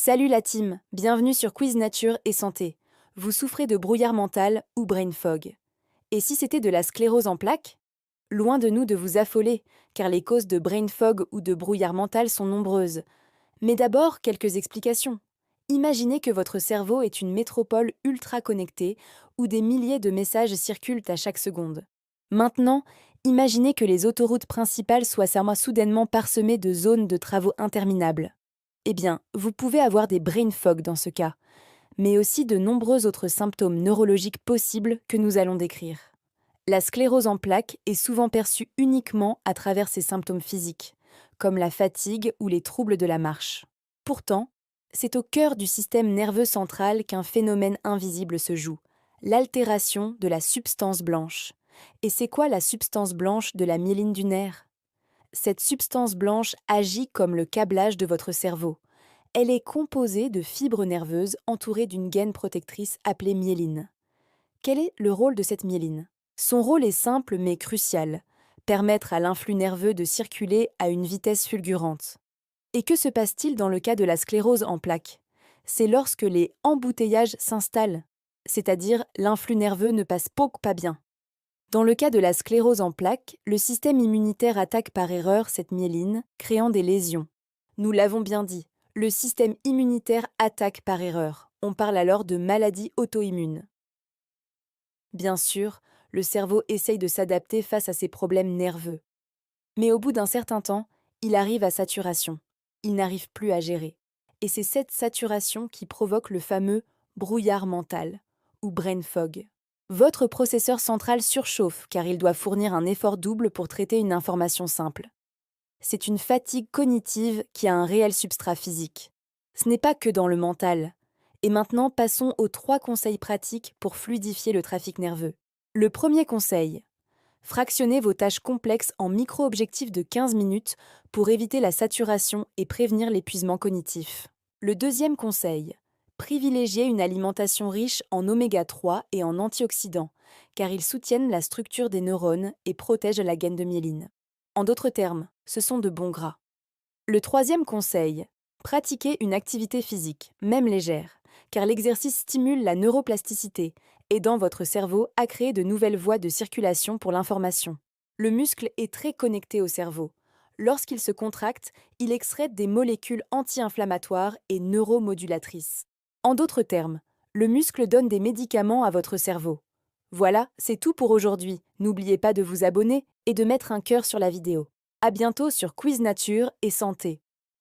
Salut la team, bienvenue sur Quiz Nature et Santé. Vous souffrez de brouillard mental ou brain fog. Et si c'était de la sclérose en plaques? Loin de nous de vous affoler, car les causes de brain fog ou de brouillard mental sont nombreuses. Mais d'abord, quelques explications. Imaginez que votre cerveau est une métropole ultra connectée où des milliers de messages circulent à chaque seconde. Maintenant, imaginez que les autoroutes principales soient soudainement parsemées de zones de travaux interminables. Eh bien, vous pouvez avoir des brain fog dans ce cas, mais aussi de nombreux autres symptômes neurologiques possibles que nous allons décrire. La sclérose en plaques est souvent perçue uniquement à travers ses symptômes physiques, comme la fatigue ou les troubles de la marche. Pourtant, c'est au cœur du système nerveux central qu'un phénomène invisible se joue, l'altération de la substance blanche. Et c'est quoi la substance blanche de la myéline du nerf? Cette substance blanche agit comme le câblage de votre cerveau. Elle est composée de fibres nerveuses entourées d'une gaine protectrice appelée myéline. Quel est le rôle de cette myéline? Son rôle est simple mais crucial, permettre à l'influx nerveux de circuler à une vitesse fulgurante. Et que se passe-t-il dans le cas de la sclérose en plaques? C'est lorsque les embouteillages s'installent, c'est-à-dire l'influx nerveux ne passe pas bien. Dans le cas de la sclérose en plaques, le système immunitaire attaque par erreur cette myéline, créant des lésions. Nous l'avons bien dit, le système immunitaire attaque par erreur. On parle alors de maladie auto-immune. Bien sûr, le cerveau essaye de s'adapter face à ces problèmes nerveux. Mais au bout d'un certain temps, il arrive à saturation. Il n'arrive plus à gérer. Et c'est cette saturation qui provoque le fameux brouillard mental, ou brain fog. Votre processeur central surchauffe car il doit fournir un effort double pour traiter une information simple. C'est une fatigue cognitive qui a un réel substrat physique. Ce n'est pas que dans le mental. Et maintenant, passons aux 3 conseils pratiques pour fluidifier le trafic nerveux. Le premier conseil: fractionnez vos tâches complexes en micro-objectifs de 15 minutes pour éviter la saturation et prévenir l'épuisement cognitif. Le deuxième conseil: privilégiez une alimentation riche en oméga 3 et en antioxydants, car ils soutiennent la structure des neurones et protègent la gaine de myéline. En d'autres termes, ce sont de bons gras. Le troisième conseil: pratiquez une activité physique, même légère, car l'exercice stimule la neuroplasticité, aidant votre cerveau à créer de nouvelles voies de circulation pour l'information. Le muscle est très connecté au cerveau. Lorsqu'il se contracte, il excrète des molécules anti-inflammatoires et neuromodulatrices. En d'autres termes, le muscle donne des médicaments à votre cerveau. Voilà, c'est tout pour aujourd'hui. N'oubliez pas de vous abonner et de mettre un cœur sur la vidéo. À bientôt sur Quiz Nature et Santé.